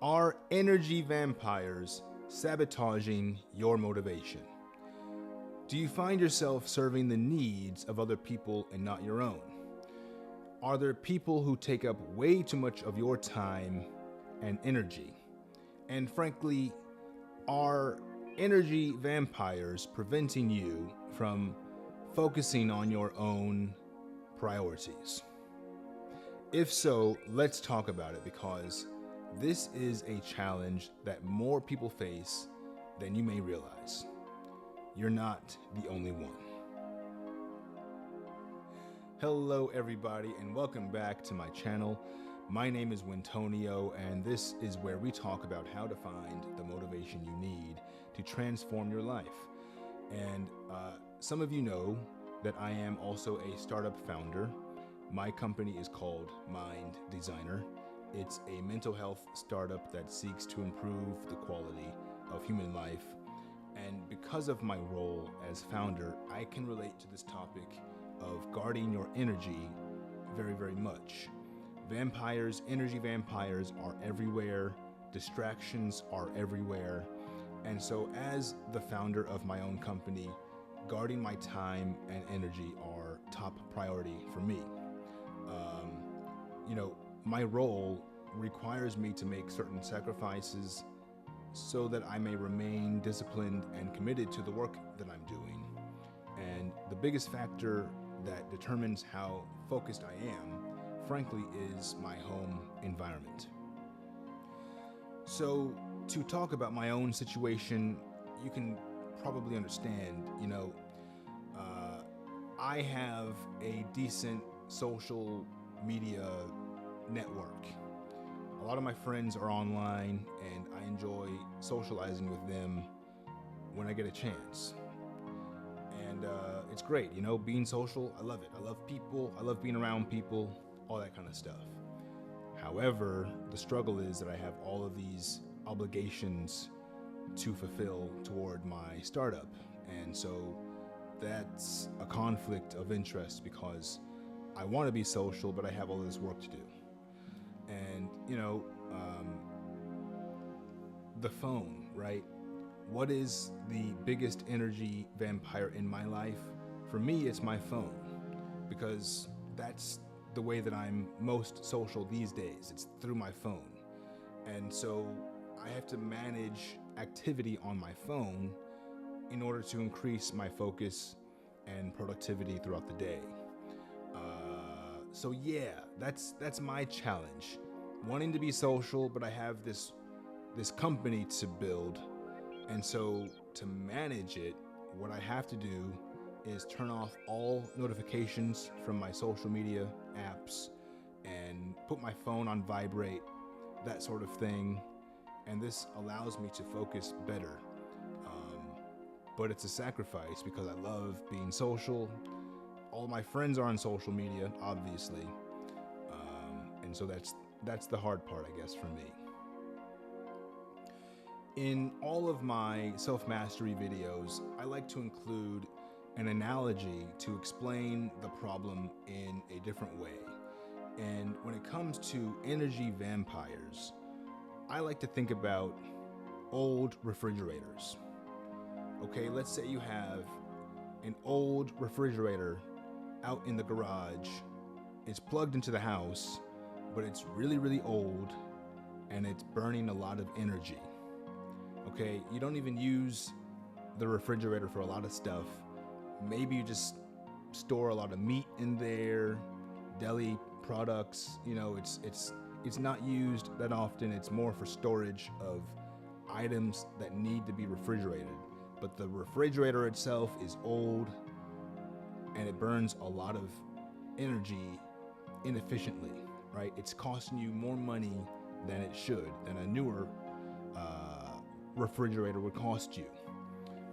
Are energy vampires sabotaging your motivation? Do you find yourself serving the needs of other people and not your own? Are there people who take up way too much of your time and energy? And frankly, are energy vampires preventing you from focusing on your own priorities? If so, let's talk about it, because this is a challenge that more people face than you may realize. You're not the only one. Hello everybody, and welcome back to my channel. My name is Wintonio, and this is where we talk about how to find the motivation you need to transform your life. And some of you know that I am also a startup founder. My company is called Mind Designer. It's a mental health startup that seeks to improve the quality of human life. And because of my role as founder, I can relate to this topic of guarding your energy very, very much. Vampires, energy vampires are everywhere. Distractions are everywhere. And so as the founder of my own company, guarding my time and energy are top priority for me. My role requires me to make certain sacrifices so that I may remain disciplined and committed to the work that I'm doing. And the biggest factor that determines how focused I am, frankly, is my home environment. So to talk about my own situation, you can probably understand, I have a decent social media network. A lot of my friends are online, and I enjoy socializing with them when I get a chance. And it's great, being social. I love it. I love people. I love being around people, all that kind of stuff. However, the struggle is that I have all of these obligations to fulfill toward my startup. And so that's a conflict of interest, because I want to be social, but I have all this work to do. And, the phone, right? What is the biggest energy vampire in my life? For me, it's my phone, because that's the way that I'm most social these days. It's through my phone. And so I have to manage activity on my phone in order to increase my focus and productivity throughout the day. So yeah, that's my challenge. Wanting to be social, but I have this company to build. And so to manage it, what I have to do is turn off all notifications from my social media apps and put my phone on vibrate, that sort of thing. And this allows me to focus better. But it's a sacrifice, because I love being social. All my friends are on social media, obviously. And so that's the hard part, I guess, for me. In all of my self-mastery videos, I like to include an analogy to explain the problem in a different way. And when it comes to energy vampires, I like to think about old refrigerators. Okay, let's say you have an old refrigerator out in the garage. It's plugged into the house, but it's really, really old, and it's burning a lot of energy. Okay, you don't even use the refrigerator for a lot of stuff. Maybe you just store a lot of meat in there, deli products. It's not used that often. It's more for storage of items that need to be refrigerated. But the refrigerator itself is old, and it burns a lot of energy inefficiently, right? It's costing you more money than it should, than a newer refrigerator would cost you.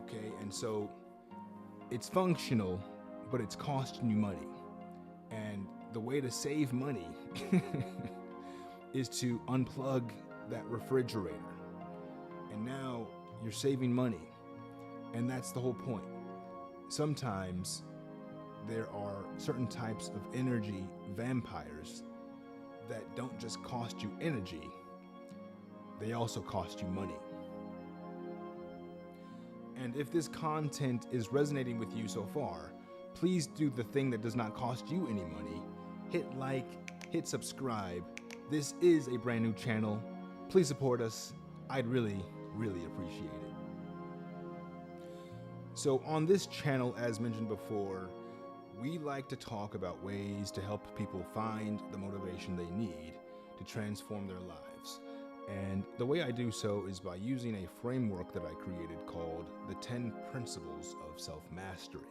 Okay, and so it's functional, but it's costing you money. And the way to save money is to unplug that refrigerator. And now you're saving money. And that's the whole point. Sometimes there are certain types of energy vampires that don't just cost you energy, they also cost you money. And if this content is resonating with you so far, please do the thing that does not cost you any money. Hit like, hit subscribe. This is a brand new channel. Please support us. I'd really, really appreciate it. So on this channel, as mentioned before, we like to talk about ways to help people find the motivation they need to transform their lives. And the way I do so is by using a framework that I created called the 10 Principles of Self-Mastery.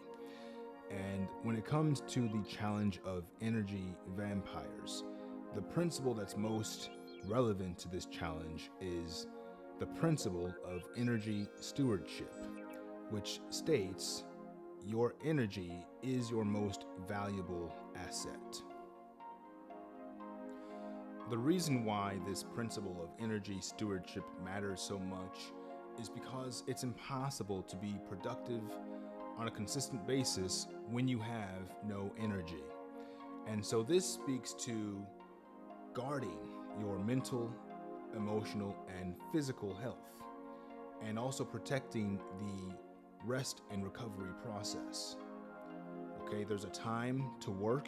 And when it comes to the challenge of energy vampires, the principle that's most relevant to this challenge is the principle of energy stewardship, which states your energy is your most valuable asset. The reason why this principle of energy stewardship matters so much is because it's impossible to be productive on a consistent basis when you have no energy. And so this speaks to guarding your mental, emotional, and physical health, and also protecting the rest and recovery process. Okay, there's a time to work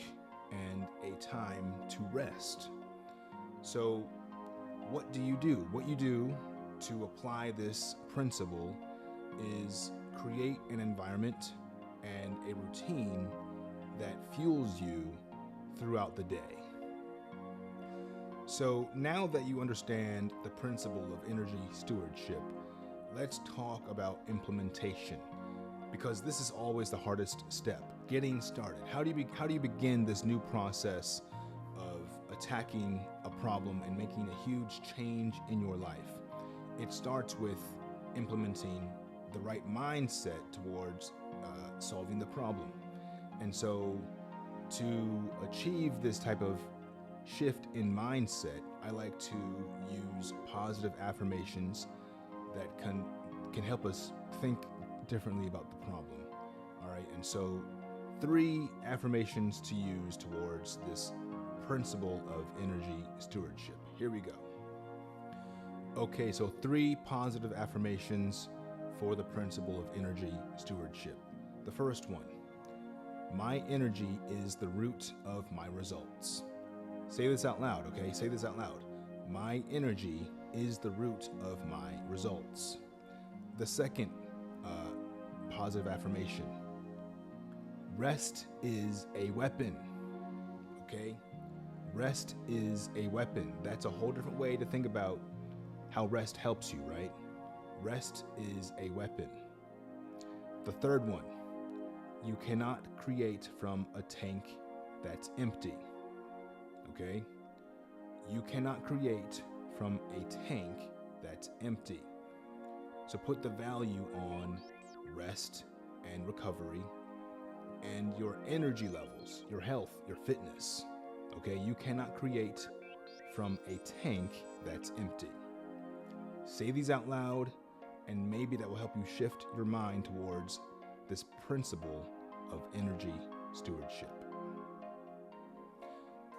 and a time to rest. So what do you do? What you do to apply this principle is create an environment and a routine that fuels you throughout the day. So now that you understand the principle of energy stewardship, let's talk about implementation, because this is always the hardest step, getting started. How do you begin this new process of attacking a problem and making a huge change in your life? It starts with implementing the right mindset towards solving the problem. And so to achieve this type of shift in mindset, I like to use positive affirmations that can help us think differently about the problem. All right, and so 3 affirmations to use towards this principle of energy stewardship. Here we go. Okay, so 3 positive affirmations for the principle of energy stewardship. The first one: my energy is the root of my results. Say this out loud, okay? Say this out loud. My energy is the root of my results. The second positive affirmation: rest is a weapon. Okay? Rest is a weapon. That's a whole different way to think about how rest helps you, right? Rest is a weapon. The third one: you cannot create from a tank that's empty. Okay? You cannot create from a tank that's empty. So put the value on rest and recovery and your energy levels, your health, your fitness. Okay? You cannot create from a tank that's empty. Say these out loud, and maybe that will help you shift your mind towards this principle of energy stewardship.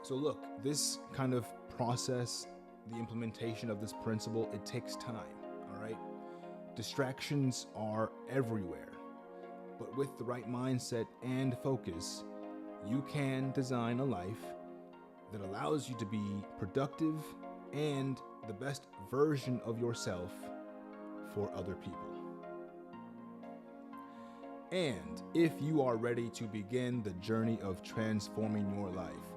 So look, this kind of process, the implementation of this principle, it takes time, all right? Distractions are everywhere, but with the right mindset and focus, you can design a life that allows you to be productive and the best version of yourself for other people. And if you are ready to begin the journey of transforming your life,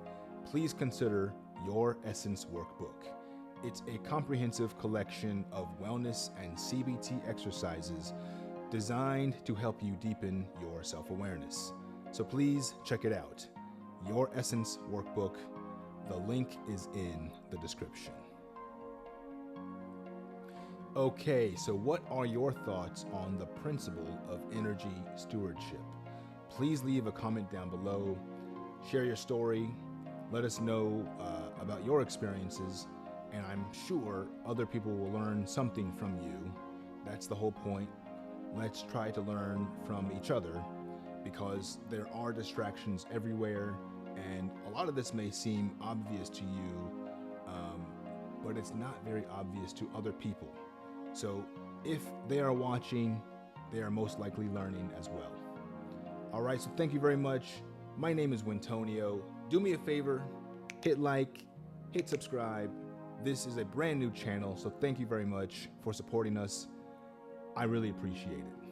please consider Your Essence Workbook. It's a comprehensive collection of wellness and CBT exercises designed to help you deepen your self-awareness. So please check it out. Your Essence Workbook. The link is in the description. Okay, so what are your thoughts on the principle of energy stewardship? Please leave a comment down below. Share your story. Let us know about your experiences, and I'm sure other people will learn something from you. That's the whole point. Let's try to learn from each other, because there are distractions everywhere, and a lot of this may seem obvious to you, but it's not very obvious to other people. So if they are watching, they are most likely learning as well. All right, so thank you very much. My name is Wintonio. Do me a favor, hit like, hit subscribe. This is a brand new channel, so thank you very much for supporting us. I really appreciate it.